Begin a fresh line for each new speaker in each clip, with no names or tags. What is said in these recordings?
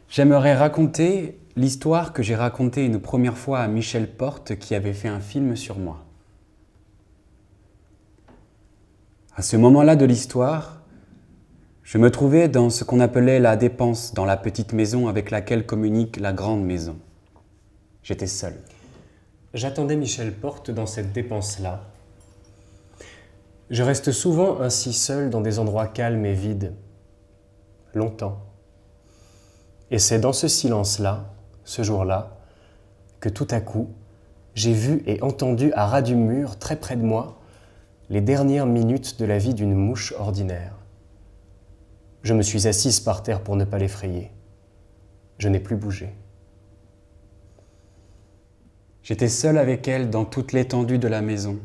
J'aimerais raconter l'histoire que j'ai racontée une première fois à Michel Porte qui avait fait un film sur moi. À ce moment-là de l'histoire, je me trouvais dans ce qu'on appelait la dépense, dans la petite maison avec laquelle communique la grande maison. J'étais seul.
J'attendais Michel Porte dans cette dépense-là. Je reste souvent ainsi seul dans des endroits calmes et vides, longtemps. Et c'est dans ce silence-là, ce jour-là, que tout à coup, j'ai vu et entendu à ras du mur, très près de moi, les dernières minutes de la vie d'une mouche ordinaire. Je me suis assise par terre pour ne pas l'effrayer. Je n'ai plus bougé.
J'étais seul avec elle dans toute l'étendue de la maison.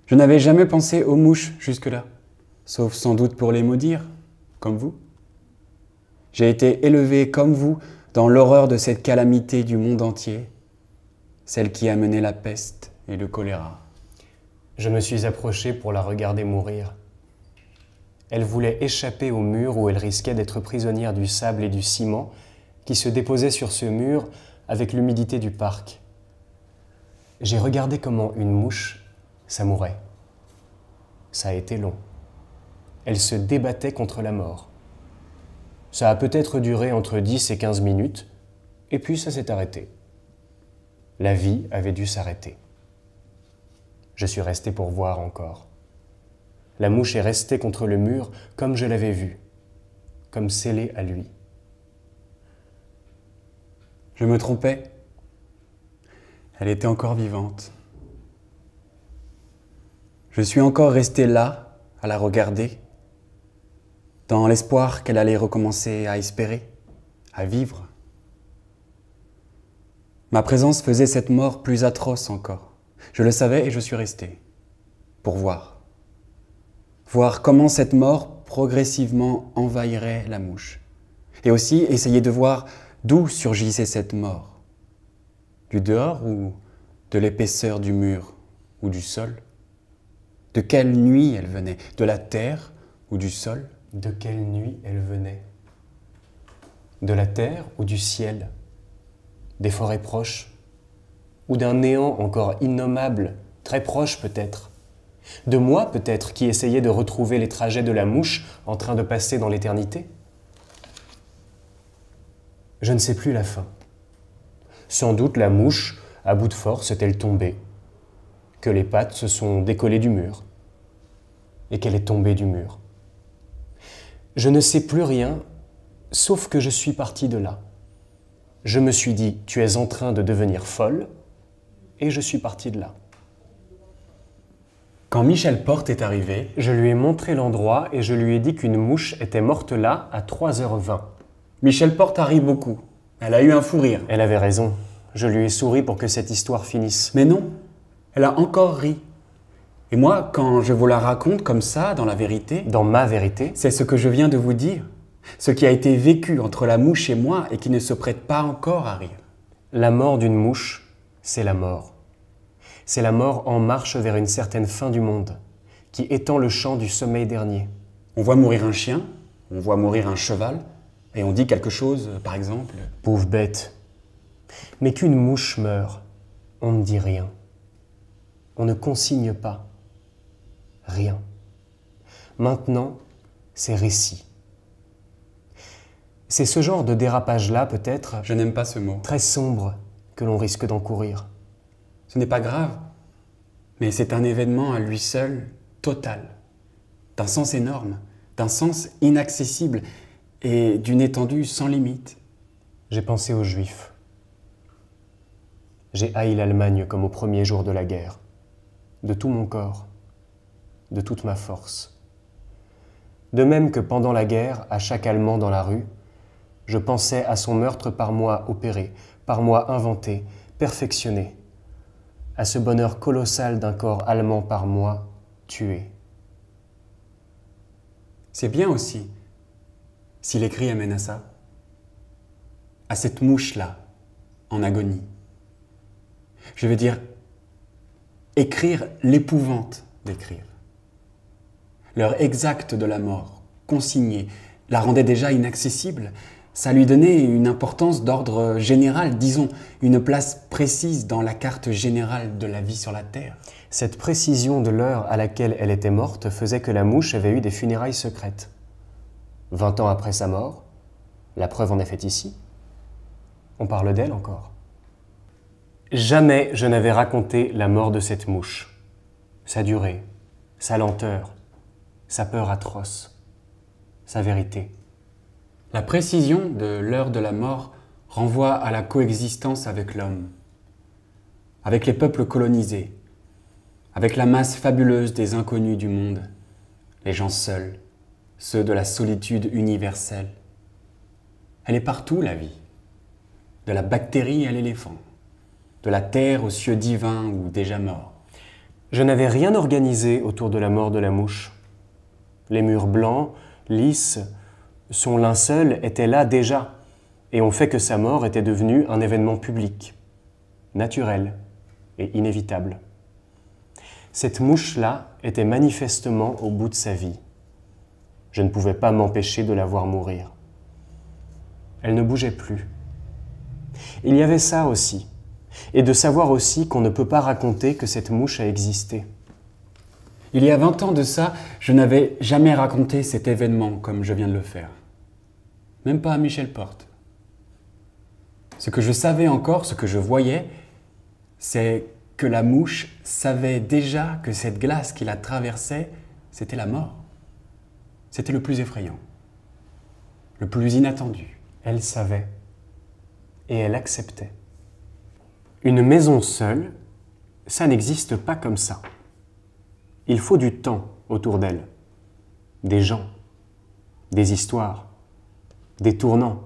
Je n'avais jamais pensé aux mouches jusque-là, sauf sans doute pour les maudire, comme vous. J'ai été élevé comme vous dans l'horreur de cette calamité du monde entier, celle qui a mené la peste et le choléra.
Je me suis approché pour la regarder mourir. Elle voulait échapper au mur où elle risquait d'être prisonnière du sable et du ciment qui se déposaient sur ce mur avec l'humidité du parc. J'ai regardé comment une mouche, ça mourait. Ça a été long. Elle se débattait contre la mort. Ça a peut-être duré entre 10 et 15 minutes, et puis ça s'est arrêté. La vie avait dû s'arrêter. Je suis resté pour voir encore. La mouche est restée contre le mur comme je l'avais vue, comme scellée à lui.
Je me trompais. Elle était encore vivante. Je suis encore resté là, à la regarder, dans l'espoir qu'elle allait recommencer à espérer, à vivre. Ma présence faisait cette mort plus atroce encore. Je le savais et je suis resté, pour voir. Voir comment cette mort progressivement envahirait la mouche. Et aussi essayer de voir d'où surgissait cette mort. Du dehors ou de l'épaisseur du mur ou du sol? De quelle nuit elle venait? De la terre ou du sol?
De quelle nuit elle venait? De la terre ou du ciel? Des forêts proches? Ou d'un néant encore innommable, très proche peut-être? De moi peut-être qui essayais de retrouver les trajets de la mouche en train de passer dans l'éternité? Je ne sais plus la fin. Sans doute la mouche, à bout de force, est-elle tombée, que les pattes se sont décollées du mur, et qu'elle est tombée du mur. Je ne sais plus rien, sauf que je suis parti de là. Je me suis dit, tu es en train de devenir folle, et je suis parti de là.
Quand Michel Porte est arrivé,
Je lui ai montré l'endroit et je lui ai dit qu'une mouche était morte là à 3h20.
Michel Porte a ri beaucoup. Elle a eu un fou rire.
Elle avait raison. Je lui ai souri pour que cette histoire finisse.
Mais non, elle a encore ri. Et moi, quand je vous la raconte comme ça, dans la vérité,
Dans ma vérité,
c'est ce que je viens de vous dire. Ce qui a été vécu entre la mouche et moi et qui ne se prête pas encore à rire.
la mort d'une mouche, c'est la mort. C'est la mort en marche vers une certaine fin du monde, qui étend le champ du sommeil dernier.
On voit mourir un chien, on voit mourir un cheval, et on dit quelque chose, par exemple.
Pauvre bête. Mais qu'une mouche meure, on ne dit rien. On ne consigne pas. Rien. Maintenant, c'est récit. C'est ce genre de dérapage-là, peut-être,
Je n'aime pas ce mot.
très sombre, que l'on risque d'encourir.
Ce n'est pas grave, mais c'est un événement à lui seul, total, d'un sens énorme, d'un sens inaccessible et d'une étendue sans limite.
J'ai pensé aux Juifs. J'ai haï l'Allemagne comme au premier jour de la guerre, de tout mon corps, de toute ma force. De même que pendant la guerre, à chaque Allemand dans la rue, je pensais à son meurtre par moi opéré, par moi inventé, perfectionné, à ce bonheur colossal d'un corps allemand par moi tué.
C'est bien aussi, si les cris amènent à ça, à cette mouche-là, en agonie. Je veux dire, écrire l'épouvante d'écrire. L'heure exacte de la mort, consignée, la rendait déjà inaccessible. Ça lui donnait une importance d'ordre général, disons, une place précise dans la carte générale de la vie sur la Terre.
Cette précision de l'heure à laquelle elle était morte faisait que la mouche avait eu des funérailles secrètes. 20 ans après sa mort, la preuve en est faite ici. On parle d'elle encore. Jamais je n'avais raconté la mort de cette mouche, sa durée, sa lenteur, sa peur atroce, sa vérité.
La précision de l'heure de la mort renvoie à la coexistence avec l'homme, avec les peuples colonisés, avec la masse fabuleuse des inconnus du monde, les gens seuls, ceux de la solitude universelle. Elle est partout, la vie, de la bactérie à l'éléphant, de la terre aux cieux divins ou déjà morts.
Je n'avais rien organisé autour de la mort de la mouche. Les murs blancs, lisses, son linceul était là déjà, et ont fait que sa mort était devenue un événement public, naturel et inévitable. Cette mouche-là était manifestement au bout de sa vie. Je ne pouvais pas m'empêcher de la voir mourir. Elle ne bougeait plus. Il y avait ça aussi, et de savoir aussi qu'on ne peut pas raconter que cette mouche a existé.
Il y a 20 ans de ça, je n'avais jamais raconté cet événement comme je viens de le faire. Même pas à Michel Porte. Ce que je savais encore, ce que je voyais, c'est que la mouche savait déjà que cette glace qui la traversait, c'était la mort. C'était le plus effrayant, le plus inattendu.
Elle savait, et elle acceptait. Une maison seule, ça n'existe pas comme ça. Il faut du temps autour d'elle, des gens, des histoires, des tournants,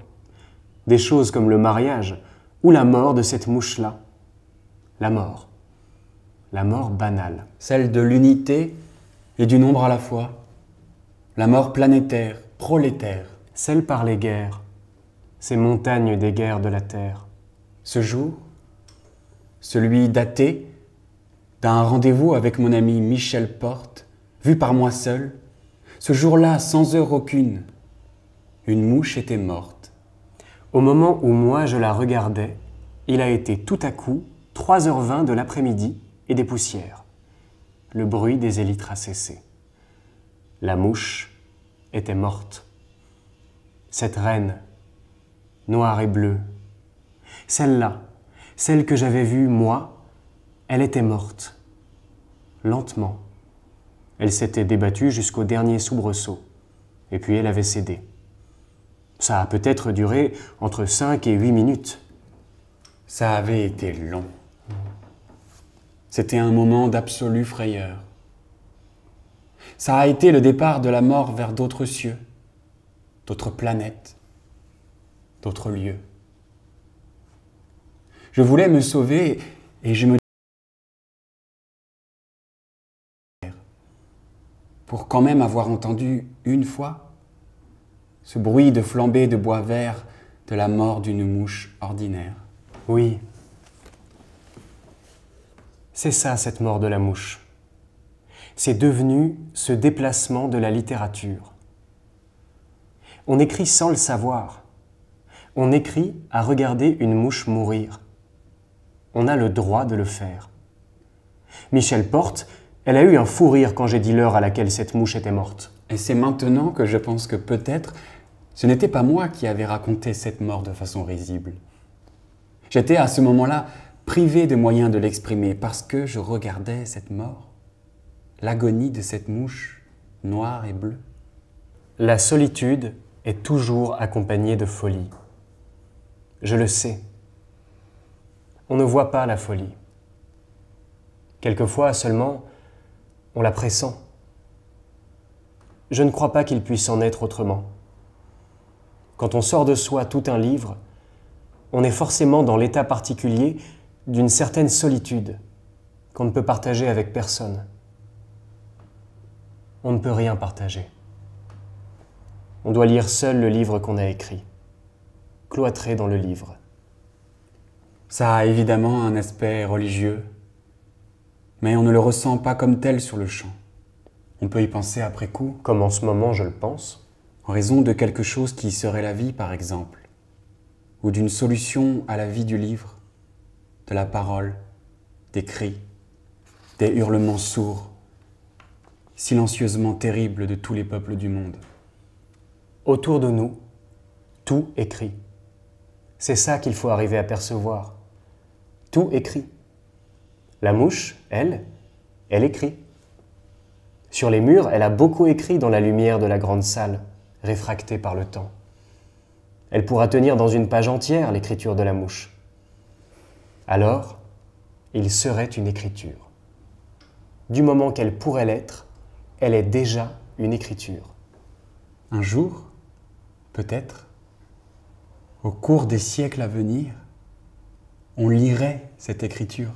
des choses comme le mariage ou la mort de cette mouche-là. La mort banale.
Celle de l'unité et du nombre à la fois. La mort planétaire, prolétaire.
Celle par les guerres, ces montagnes des guerres de la terre.
Ce jour, celui daté d'un rendez-vous avec mon ami Michel Porte, vu par moi seul, ce jour-là, sans heure aucune, une mouche était morte.
Au moment où moi je la regardais, il a été tout à coup 3h20 de l'après-midi et des poussières. Le bruit des élytres a cessé. La mouche était morte. Cette reine, noire et bleue, celle-là, celle que j'avais vue, moi, elle était morte. Lentement. Elle s'était débattue jusqu'au dernier soubresaut. Et puis elle avait cédé. Ça a peut-être duré entre 5 et 8 minutes.
Ça avait été long. C'était un moment d'absolue frayeur. Ça a été le départ de la mort vers d'autres cieux, d'autres planètes, d'autres lieux. Je voulais me sauver et je me pour quand même avoir entendu une fois ce bruit de flambée de bois vert de la mort d'une mouche ordinaire.
Oui. C'est ça, cette mort de la mouche. C'est devenu ce déplacement de la littérature. On écrit sans le savoir. On écrit à regarder une mouche mourir. On a le droit de le faire. Michel Porte, elle a eu un fou rire quand j'ai dit l'heure à laquelle cette mouche était morte.
Et c'est maintenant que je pense que peut-être ce n'était pas moi qui avais raconté cette mort de façon risible. J'étais à ce moment-là privé de moyens de l'exprimer parce que je regardais cette mort, l'agonie de cette mouche noire et bleue.
La solitude est toujours accompagnée de folie. Je le sais. On ne voit pas la folie. Quelquefois seulement, on la pressent. Je ne crois pas qu'il puisse en être autrement. Quand on sort de soi tout un livre, on est forcément dans l'état particulier d'une certaine solitude qu'on ne peut partager avec personne. On ne peut rien partager. On doit lire seul le livre qu'on a écrit, cloîtré dans le livre.
Ça a évidemment un aspect religieux, mais on ne le ressent pas comme tel sur le champ. On peut y penser après coup.
Comme en ce moment je le pense.
en raison de quelque chose qui serait la vie, par exemple, ou d'une solution à la vie du livre, de la parole, des cris, des hurlements sourds, silencieusement terribles de tous les peuples du monde.
Autour de nous, tout écrit. C'est ça qu'il faut arriver à percevoir. Tout écrit. La mouche, elle écrit. Sur les murs, elle a beaucoup écrit dans la lumière de la grande salle, réfractée par le temps. Elle pourra tenir dans une page entière l'écriture de la mouche. Alors, il serait une écriture. Du moment qu'elle pourrait l'être, elle est déjà une écriture.
Un jour, peut-être, au cours des siècles à venir, on lirait cette écriture.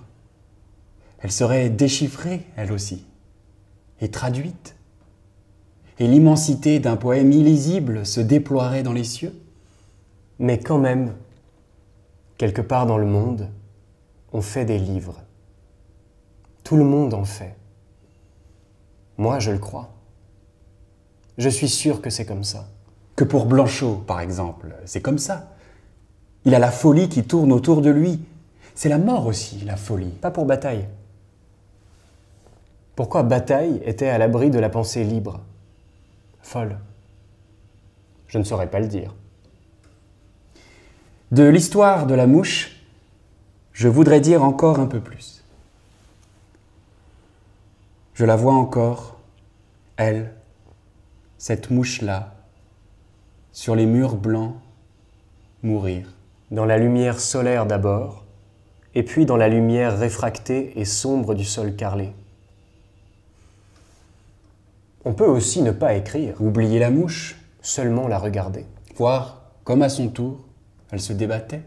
Elle serait déchiffrée, elle aussi, et traduite. Et l'immensité d'un poème illisible se déploierait dans les cieux.
Mais quand même, quelque part dans le monde, on fait des livres. Tout le monde en fait. Moi, je le crois. Je suis sûr que c'est comme ça.
Que pour Blanchot, par exemple, c'est comme ça. Il a la folie qui tourne autour de lui. C'est la mort aussi, la folie.
Pas pour Bataille. Pourquoi Bataille était à l'abri de la pensée libre, folle? Je ne saurais pas le dire.
De l'histoire de la mouche, je voudrais dire encore un peu plus. Je la vois encore, elle, cette mouche-là, sur les murs blancs, mourir.
Dans la lumière solaire d'abord, et puis dans la lumière réfractée et sombre du sol carrelé. On peut aussi ne pas écrire,
Oublier la mouche,
seulement la regarder.
voir comme à son tour, elle se débattait.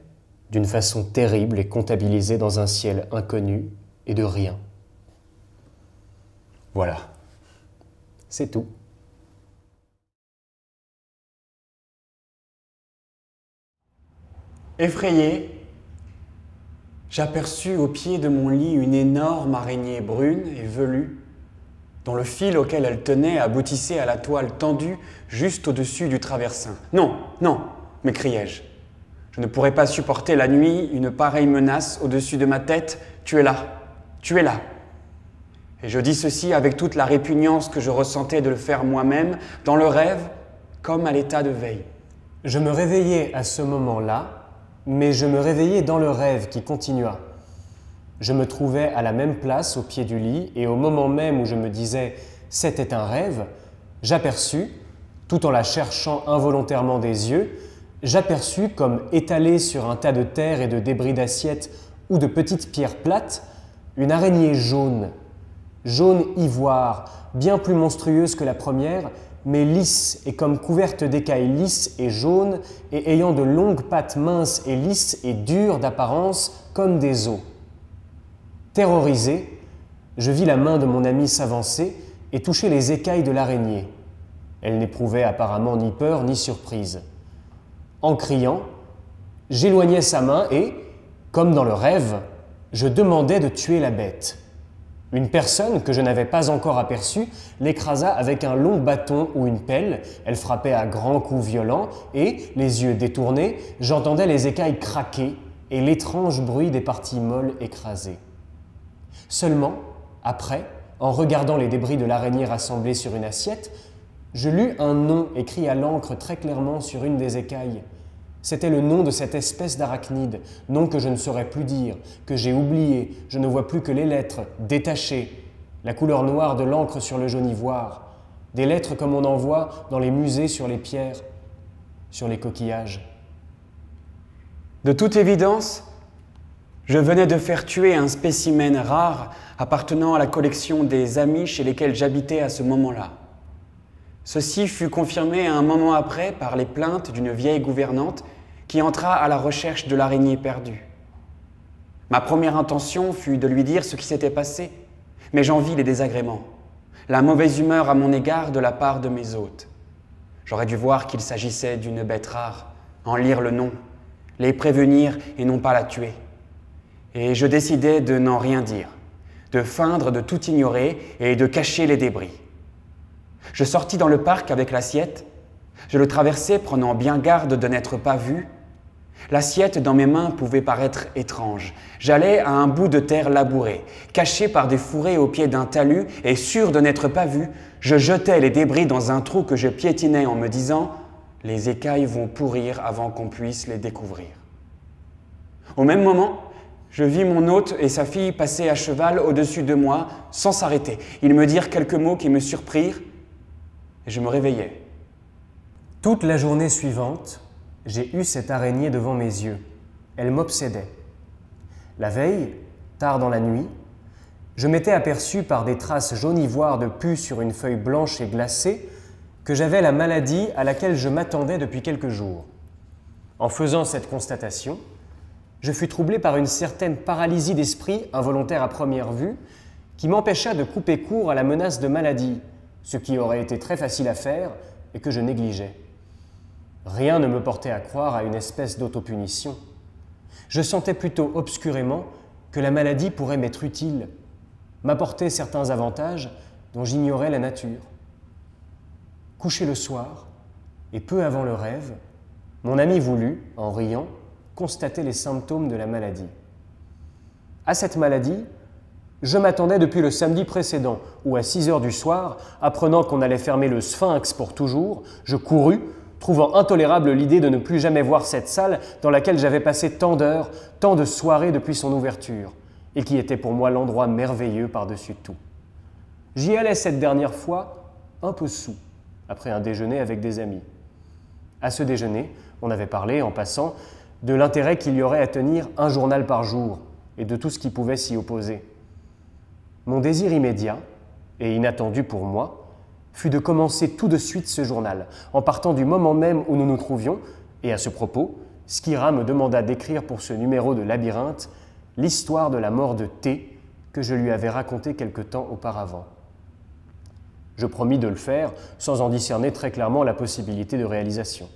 D'une façon terrible et comptabilisée dans un ciel inconnu et de rien.
Voilà.
C'est tout.
Effrayé, j'aperçus au pied de mon lit une énorme araignée brune et velue, dont le fil auquel elle tenait aboutissait à la toile tendue juste au-dessus du traversin. « Non, non !» m'écriai-je. « Je ne pourrais pas supporter la nuit une pareille menace au-dessus de ma tête. Tu es là, tu es là !» Et je dis ceci avec toute la répugnance que je ressentais de le faire moi-même, dans le rêve comme à l'état de veille.
Je me réveillai à ce moment-là, mais je me réveillai dans le rêve qui continua. Je me trouvais à la même place au pied du lit et au moment même où je me disais « c'était un rêve », j'aperçus, tout en la cherchant involontairement des yeux, j'aperçus comme étalée sur un tas de terre et de débris d'assiettes ou de petites pierres plates, une araignée jaune, jaune ivoire, bien plus monstrueuse que la première, mais lisse et comme couverte d'écailles lisses et jaunes et ayant de longues pattes minces et lisses et dures d'apparence comme des os. Terrorisé, je vis la main de mon ami s'avancer et toucher les écailles de l'araignée. Elle n'éprouvait apparemment ni peur ni surprise. En criant, j'éloignai sa main et, comme dans le rêve, je demandais de tuer la bête. Une personne que je n'avais pas encore aperçue l'écrasa avec un long bâton ou une pelle, elle frappait à grands coups violents et, les yeux détournés, j'entendais les écailles craquer et l'étrange bruit des parties molles écrasées. Seulement, après, en regardant les débris de l'araignée rassemblés sur une assiette, je lus un nom écrit à l'encre très clairement sur une des écailles. C'était le nom de cette espèce d'arachnide, nom que je ne saurais plus dire, que j'ai oublié, je ne vois plus que les lettres, détachées, la couleur noire de l'encre sur le jaune ivoire, des lettres comme on en voit dans les musées sur les pierres, sur les coquillages.
De toute évidence, je venais de faire tuer un spécimen rare appartenant à la collection des amis chez lesquels j'habitais à ce moment-là. Ceci fut confirmé un moment après par les plaintes d'une vieille gouvernante qui entra à la recherche de l'araignée perdue. Ma première intention fut de lui dire ce qui s'était passé, mais j'en vis les désagréments, la mauvaise humeur à mon égard de la part de mes hôtes. J'aurais dû voir qu'il s'agissait d'une bête rare, en lire le nom, les prévenir et non pas la tuer. Et je décidai de n'en rien dire, de feindre de tout ignorer et de cacher les débris. Je sortis dans le parc avec l'assiette, Je le traversais prenant bien garde de n'être pas vu. L'assiette dans mes mains pouvait paraître étrange. J'allais à un bout de terre labouré, caché par des fourrés au pied d'un talus et sûr de n'être pas vu, je jetais les débris dans un trou que je piétinais en me disant « Les écailles vont pourrir avant qu'on puisse les découvrir ». Au même moment, je vis mon hôte et sa fille passer à cheval au-dessus de moi sans s'arrêter. Ils me dirent quelques mots qui me surprirent et je me réveillai.
Toute la journée suivante, j'ai eu cette araignée devant mes yeux. Elle m'obsédait. La veille, tard dans la nuit, je m'étais aperçu par des traces jaune-ivoire de pus sur une feuille blanche et glacée que j'avais la maladie à laquelle je m'attendais depuis quelques jours. En faisant cette constatation, je fus troublé par une certaine paralysie d'esprit involontaire à première vue qui m'empêcha de couper court à la menace de maladie, ce qui aurait été très facile à faire et que je négligeais. Rien ne me portait à croire à une espèce d'autopunition. Je sentais plutôt obscurément que la maladie pourrait m'être utile, m'apporter certains avantages dont j'ignorais la nature. Couché le soir, et peu avant le rêve, mon ami voulut, en riant, constater les symptômes de la maladie. À cette maladie, je m'attendais depuis le samedi précédent, où à 6 heures du soir, apprenant qu'on allait fermer le Sphinx pour toujours, je courus, trouvant intolérable l'idée de ne plus jamais voir cette salle dans laquelle j'avais passé tant d'heures, tant de soirées depuis son ouverture, et qui était pour moi l'endroit merveilleux par-dessus tout. J'y allais cette dernière fois un peu saoul, après un déjeuner avec des amis. À ce déjeuner, on avait parlé, en passant, de l'intérêt qu'il y aurait à tenir un journal par jour, et de tout ce qui pouvait s'y opposer. Mon désir immédiat, et inattendu pour moi, fut de commencer tout de suite ce journal, en partant du moment même où nous nous trouvions, et à ce propos, Skira me demanda d'écrire pour ce numéro de Labyrinthe l'histoire de la mort de T que je lui avais racontée quelque temps auparavant. Je promis de le faire sans en discerner très clairement la possibilité de réalisation.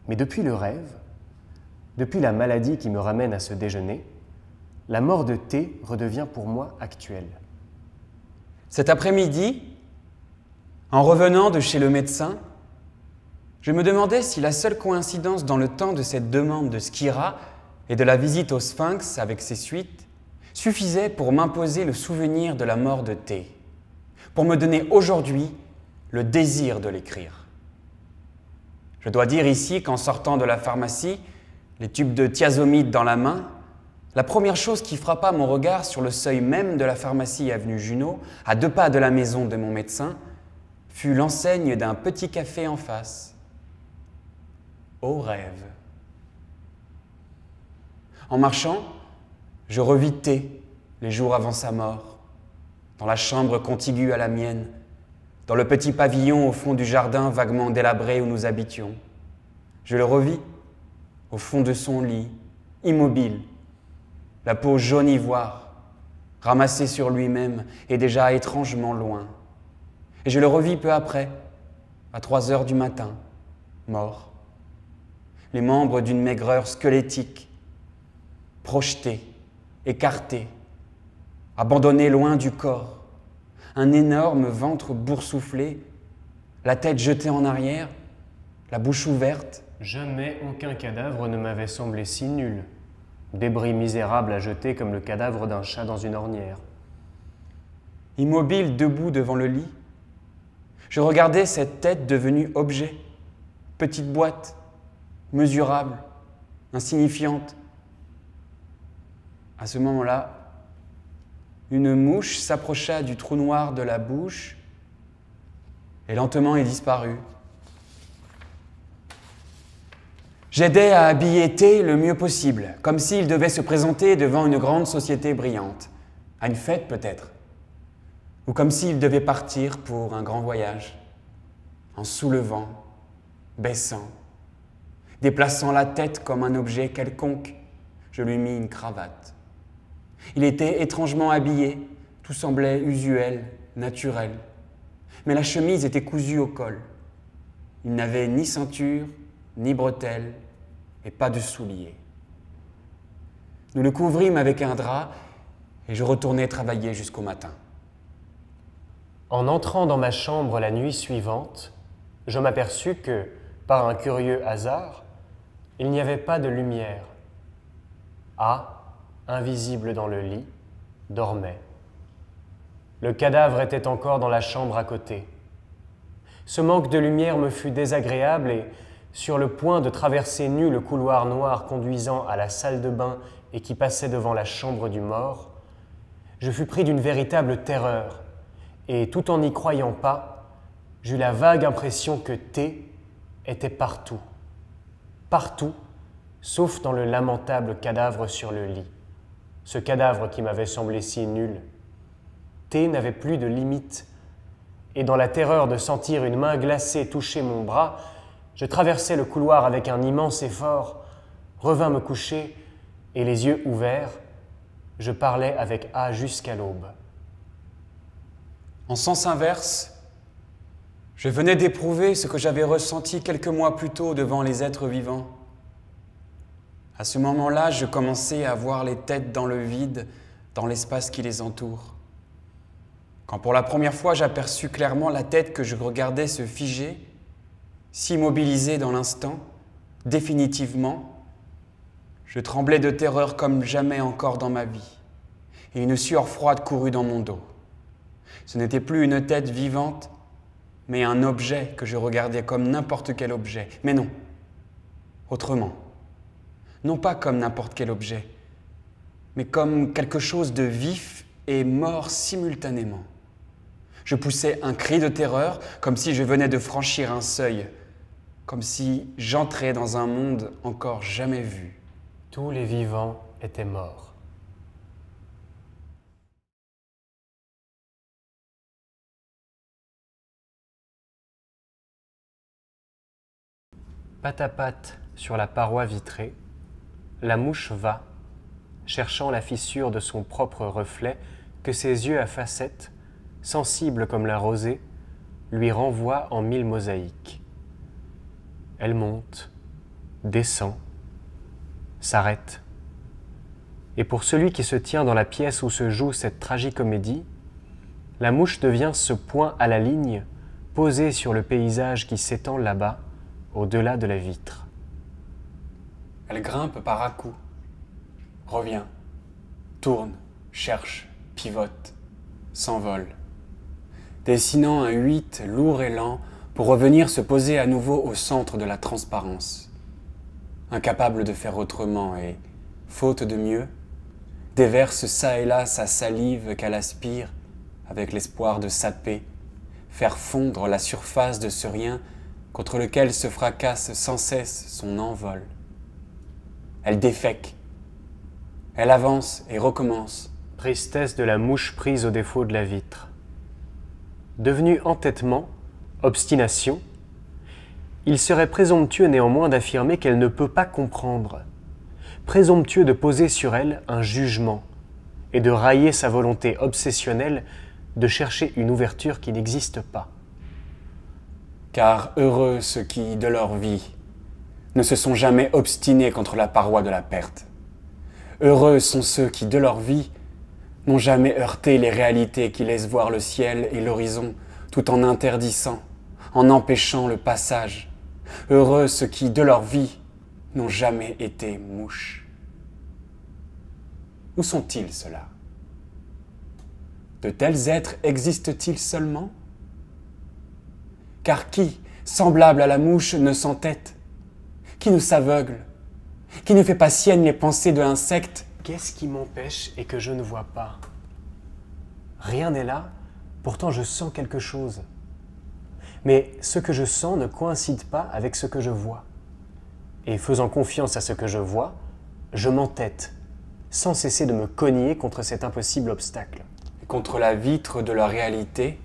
Mais depuis le rêve, depuis la maladie qui me ramène à ce déjeuner, la mort de T redevient pour moi actuelle.
Cet après-midi, en revenant de chez le médecin, je me demandais si la seule coïncidence dans le temps de cette demande de Skira et de la visite au Sphinx avec ses suites suffisait pour m'imposer le souvenir de la mort de T, pour me donner aujourd'hui le désir de l'écrire. Je dois dire ici qu'en sortant de la pharmacie, les tubes de thiazomide dans la main, la première chose qui frappa mon regard sur le seuil même de la pharmacie avenue Junot, à 2 pas de la maison de mon médecin, fut l'enseigne d'un petit café en face. Au rêve. En marchant, je revis T, les jours avant sa mort, dans la chambre contiguë à la mienne, dans le petit pavillon au fond du jardin vaguement délabré où nous habitions. Je le revis, au fond de son lit, immobile, la peau jaune ivoire, ramassée sur lui-même et déjà étrangement loin. Et je le revis peu après, à 3 heures du matin, mort. Les membres d'une maigreur squelettique, projetés, écartés, abandonnés loin du corps, un énorme ventre boursouflé, la tête jetée en arrière, la bouche ouverte.
Jamais aucun cadavre ne m'avait semblé si nul. Débris misérable à jeter comme le cadavre d'un chat dans une ornière.
Immobile debout devant le lit, je regardais cette tête devenue objet, petite boîte, mesurable, insignifiante. À ce moment-là, une mouche s'approcha du trou noir de la bouche et lentement est disparue. J'aidais à habiller T le mieux possible, comme s'il devait se présenter devant une grande société brillante, à une fête peut-être, ou comme s'il devait partir pour un grand voyage, en soulevant, baissant, déplaçant la tête comme un objet quelconque. Je lui mis une cravate. Il était étrangement habillé, tout semblait usuel, naturel, mais la chemise était cousue au col. Il n'avait ni ceinture, ni bretelles, et pas de souliers. Nous le couvrîmes avec un drap et je retournai travailler jusqu'au matin.
En entrant dans ma chambre la nuit suivante, je m'aperçus que, par un curieux hasard, il n'y avait pas de lumière. A, invisible dans le lit, dormait. Le cadavre était encore dans la chambre à côté. Ce manque de lumière me fut désagréable et, sur le point de traverser nu le couloir noir conduisant à la salle de bain et qui passait devant la chambre du mort, je fus pris d'une véritable terreur et, tout en n'y croyant pas, j'eus la vague impression que T était partout. Partout, sauf dans le lamentable cadavre sur le lit. Ce cadavre qui m'avait semblé si nul. T n'avait plus de limite, et dans la terreur de sentir une main glacée toucher mon bras, je traversai le couloir avec un immense effort, revins me coucher, et les yeux ouverts, je parlais avec A jusqu'à l'aube.
En sens inverse, je venais d'éprouver ce que j'avais ressenti quelques mois plus tôt devant les êtres vivants. À ce moment-là, je commençais à voir les têtes dans le vide, dans l'espace qui les entoure. Quand pour la première fois j'aperçus clairement la tête que je regardais se figer, s'immobiliser dans l'instant, définitivement, je tremblais de terreur comme jamais encore dans ma vie, et une sueur froide courut dans mon dos. Ce n'était plus une tête vivante, mais un objet que je regardais comme n'importe quel objet. Mais non, autrement. Non pas comme n'importe quel objet, mais comme quelque chose de vif et mort simultanément. Je poussais un cri de terreur, comme si je venais de franchir un seuil, comme si j'entrais dans un monde encore jamais vu.
Tous les vivants étaient morts. Patte à patte sur la paroi vitrée, la mouche va, cherchant la fissure de son propre reflet que ses yeux à facettes, sensibles comme la rosée, lui renvoient en mille mosaïques. Elle monte, descend, s'arrête. Et pour celui qui se tient dans la pièce où se joue cette tragicomédie, la mouche devient ce point à la ligne posé sur le paysage qui s'étend là-bas, au-delà de la vitre.
Elle grimpe par à-coups, revient, tourne, cherche, pivote, s'envole, dessinant un 8 lourd et lent pour revenir se poser à nouveau au centre de la transparence. Incapable de faire autrement et, faute de mieux, déverse çà et là sa salive qu'elle aspire avec l'espoir de saper, faire fondre la surface de ce rien contre lequel se fracasse sans cesse son envol. Elle défèque, elle avance et recommence.
Tristesse de la mouche prise au défaut de la vitre. Devenu entêtement, obstination, il serait présomptueux néanmoins d'affirmer qu'elle ne peut pas comprendre, présomptueux de poser sur elle un jugement et de railler sa volonté obsessionnelle de chercher une ouverture qui n'existe pas.
Car heureux ceux qui, de leur vie, ne se sont jamais obstinés contre la paroi de la perte. Heureux sont ceux qui, de leur vie, n'ont jamais heurté les réalités qui laissent voir le ciel et l'horizon tout en interdisant, en empêchant le passage. Heureux ceux qui, de leur vie, n'ont jamais été mouches. Où sont-ils, ceux-là? De tels êtres existent-ils seulement? Car qui, semblable à la mouche, ne s'entête? Qui ne s'aveugle? Qui ne fait pas sienne les pensées de l'insecte?
Qu'est-ce qui m'empêche et que je ne vois pas? Rien n'est là, pourtant je sens quelque chose. Mais ce que je sens ne coïncide pas avec ce que je vois. Et faisant confiance à ce que je vois, je m'entête, sans cesser de me cogner contre cet impossible obstacle.
Et contre la vitre de leur réalité,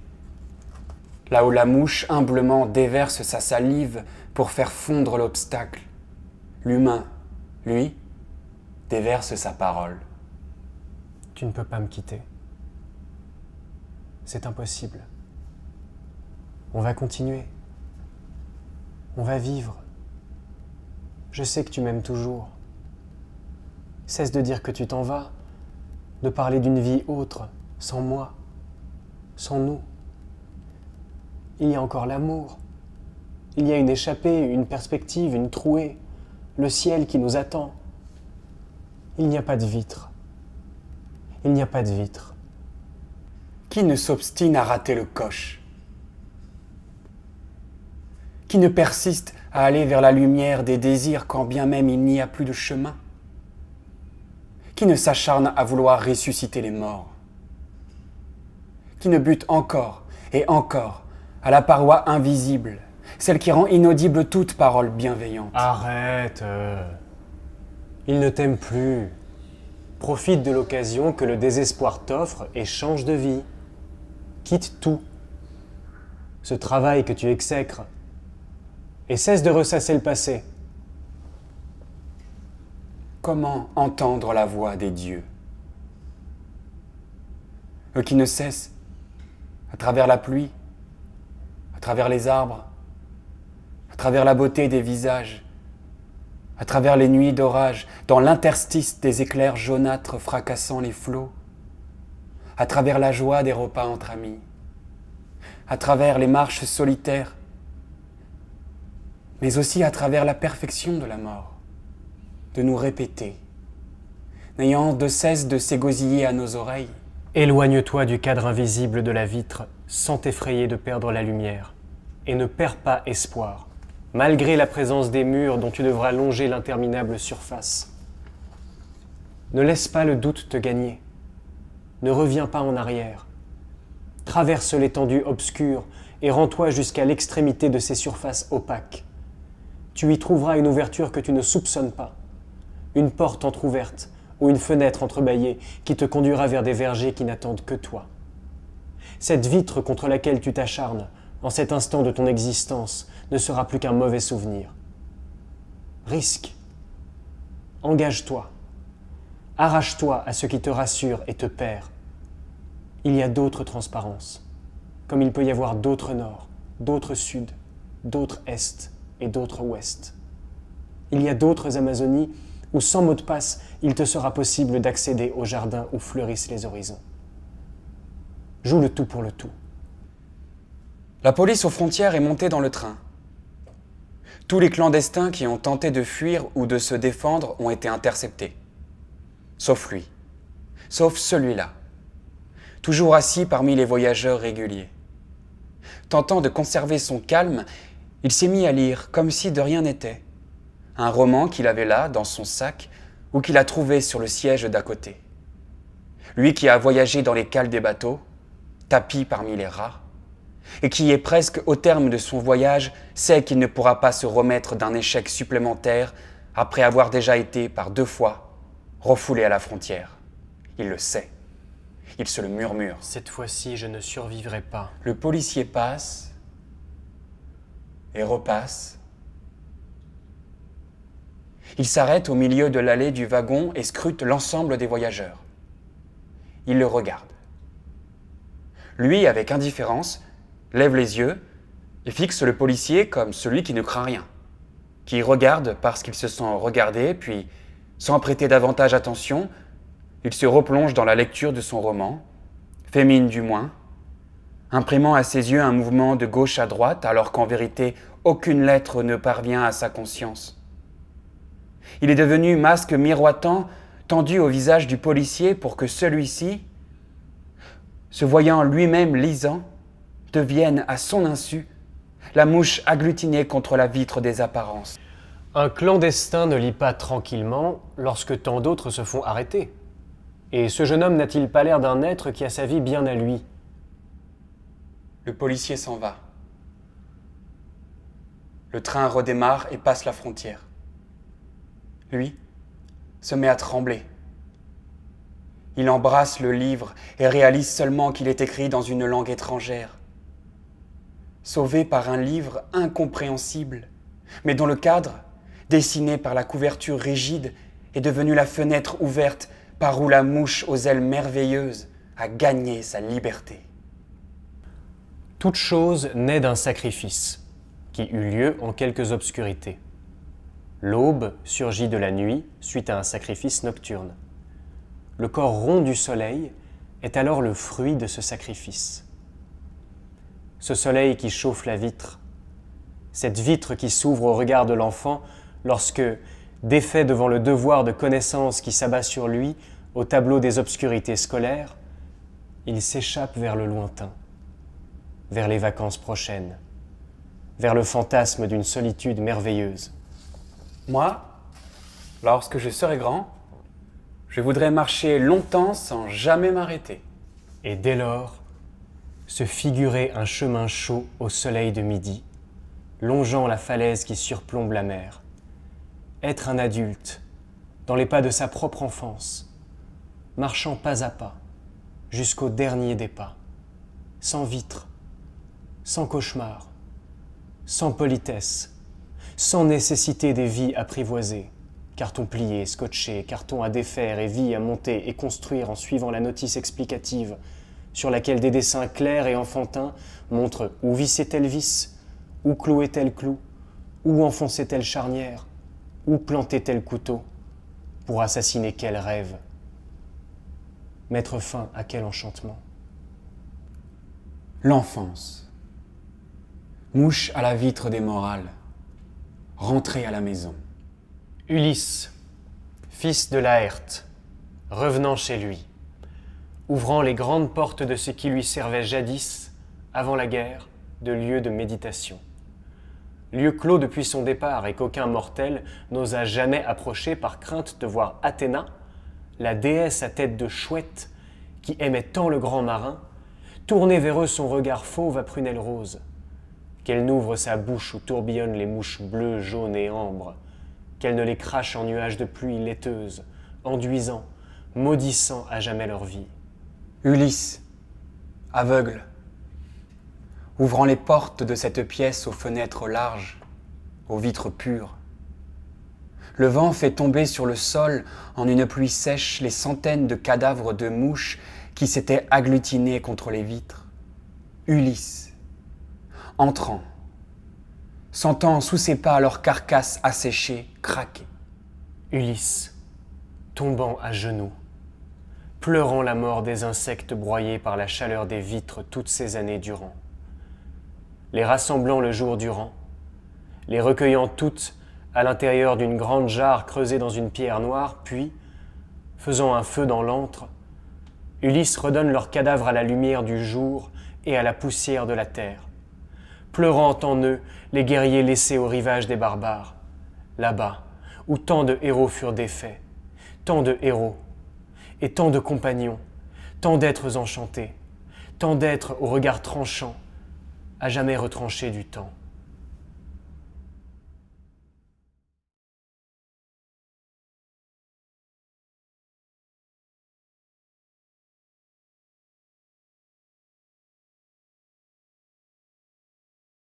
là où la mouche humblement déverse sa salive pour faire fondre l'obstacle, l'humain, lui, déverse sa parole.
Tu ne peux pas me quitter. C'est impossible. On va continuer. On va vivre. Je sais que tu m'aimes toujours. Cesse de dire que tu t'en vas, de parler d'une vie autre, sans moi, sans nous. Il y a encore l'amour, Il y a une échappée, une perspective, une trouée, le ciel qui nous attend. Il n'y a pas de vitre. Il n'y a pas de vitre.
Qui ne s'obstine à rater le coche? Qui ne persiste à aller vers la lumière des désirs quand bien même il n'y a plus de chemin? Qui ne s'acharne à vouloir ressusciter les morts? Qui ne bute encore et encore à la paroi invisible, celle qui rend inaudible toute parole bienveillante?
Arrête. Il ne t'aime plus. Profite de l'occasion que le désespoir t'offre et change de vie. Quitte tout. Ce travail que tu exècres. Et cesse de ressasser le passé.
Comment entendre la voix des dieux? Eux qui ne cessent, à travers la pluie, à travers les arbres, à travers la beauté des visages, à travers les nuits d'orage, dans l'interstice des éclairs jaunâtres fracassant les flots, à travers la joie des repas entre amis, à travers les marches solitaires, mais aussi à travers la perfection de la mort, de nous répéter, n'ayant de cesse de s'égosiller à nos oreilles.
Éloigne-toi du cadre invisible de la vitre sans t'effrayer de perdre la lumière, et ne perds pas espoir, malgré la présence des murs dont tu devras longer l'interminable surface. Ne laisse pas le doute te gagner, ne reviens pas en arrière, traverse l'étendue obscure et rends-toi jusqu'à l'extrémité de ces surfaces opaques. Tu y trouveras une ouverture que tu ne soupçonnes pas, une porte entr'ouverte ou une fenêtre entrebâillée qui te conduira vers des vergers qui n'attendent que toi. Cette vitre contre laquelle tu t'acharnes, en cet instant de ton existence, ne sera plus qu'un mauvais souvenir. Risque. Engage-toi. Arrache-toi à ce qui te rassure et te perd. Il y a d'autres transparences, comme il peut y avoir d'autres nord, d'autres sud, d'autres est et d'autres ouest. Il y a d'autres Amazonies où sans mot de passe, il te sera possible d'accéder au jardin où fleurissent les horizons. Joue le tout pour le tout.
La police aux frontières est montée dans le train. Tous les clandestins qui ont tenté de fuir ou de se défendre ont été interceptés. Sauf lui. Sauf celui-là. Toujours assis parmi les voyageurs réguliers. Tentant de conserver son calme, il s'est mis à lire comme si de rien n'était. Un roman qu'il avait là, dans son sac, ou qu'il a trouvé sur le siège d'à côté. Lui qui a voyagé dans les cales des bateaux, tapi parmi les rats, et qui est presque au terme de son voyage, sait qu'il ne pourra pas se remettre d'un échec supplémentaire après avoir déjà été, par 2 fois, refoulé à la frontière. Il le sait. Il se le murmure.
Cette fois-ci, je ne survivrai pas.
Le policier passe et repasse. Il s'arrête au milieu de l'allée du wagon et scrute l'ensemble des voyageurs. Il le regarde. Lui, avec indifférence, lève les yeux et fixe le policier comme celui qui ne craint rien, qui regarde parce qu'il se sent regardé, puis, sans prêter davantage attention, il se replonge dans la lecture de son roman, féminin du moins, imprimant à ses yeux un mouvement de gauche à droite, alors qu'en vérité, aucune lettre ne parvient à sa conscience. Il est devenu masque miroitant, tendu au visage du policier pour que celui-ci, se voyant lui-même lisant, devienne à son insu la mouche agglutinée contre la vitre des apparences.
Un clandestin ne lit pas tranquillement lorsque tant d'autres se font arrêter. Et ce jeune homme n'a-t-il pas l'air d'un être qui a sa vie bien à lui?
Le policier s'en va. Le train redémarre et passe la frontière. Lui se met à trembler. Il embrasse le livre et réalise seulement qu'il est écrit dans une langue étrangère. Sauvé par un livre incompréhensible, mais dont le cadre, dessiné par la couverture rigide, est devenu la fenêtre ouverte par où la mouche aux ailes merveilleuses a gagné sa liberté.
Toute chose naît d'un sacrifice, qui eut lieu en quelques obscurités. L'aube surgit de la nuit suite à un sacrifice nocturne. Le corps rond du soleil est alors le fruit de ce sacrifice. Ce soleil qui chauffe la vitre, cette vitre qui s'ouvre au regard de l'enfant lorsque, défait devant le devoir de connaissance qui s'abat sur lui au tableau des obscurités scolaires, il s'échappe vers le lointain, vers les vacances prochaines, vers le fantasme d'une solitude merveilleuse.
Moi, lorsque je serai grand, je voudrais marcher longtemps sans jamais m'arrêter.
Et dès lors, se figurer un chemin chaud au soleil de midi, longeant la falaise qui surplombe la mer. Être un adulte, dans les pas de sa propre enfance, marchant pas à pas, jusqu'au dernier des pas, sans vitre, sans cauchemar, sans politesse, sans nécessité des vies apprivoisées, carton plié, scotché, carton à défaire et vie à monter et construire en suivant la notice explicative, sur laquelle des dessins clairs et enfantins montrent où vissait tel vis, où clouait tel clou, où enfonçait telle charnière, où plantait tel couteau, pour assassiner quel rêve, mettre fin à quel enchantement.
L'enfance. Mouche à la vitre des morales. Rentrer à la maison.
Ulysse, fils de Laërte, revenant chez lui, ouvrant les grandes portes de ce qui lui servait jadis, avant la guerre, de lieu de méditation. Lieu clos depuis son départ et qu'aucun mortel n'osa jamais approcher par crainte de voir Athéna, la déesse à tête de chouette, qui aimait tant le grand marin, tourner vers eux son regard fauve à prunelle rose, qu'elle n'ouvre sa bouche où tourbillonnent les mouches bleues, jaunes et ambres, qu'elle ne les crache en nuages de pluie laiteuse, enduisant, maudissant à jamais leur vie.
Ulysse, aveugle, ouvrant les portes de cette pièce aux fenêtres larges, aux vitres pures. Le vent fait tomber sur le sol en une pluie sèche les centaines de cadavres de mouches qui s'étaient agglutinés contre les vitres. Ulysse, entrant, sentant sous ses pas leur carcasse asséchée craquer.
Ulysse, tombant à genoux, pleurant la mort des insectes broyés par la chaleur des vitres toutes ces années durant, les rassemblant le jour durant, les recueillant toutes à l'intérieur d'une grande jarre creusée dans une pierre noire, puis, faisant un feu dans l'antre, Ulysse redonne leurs cadavres à la lumière du jour et à la poussière de la terre, pleurant en eux les guerriers laissés au rivage des barbares, là-bas où tant de héros furent défaits, tant de héros, et tant de compagnons, tant d'êtres enchantés, tant d'êtres au regard tranchant, à jamais retranchés du temps.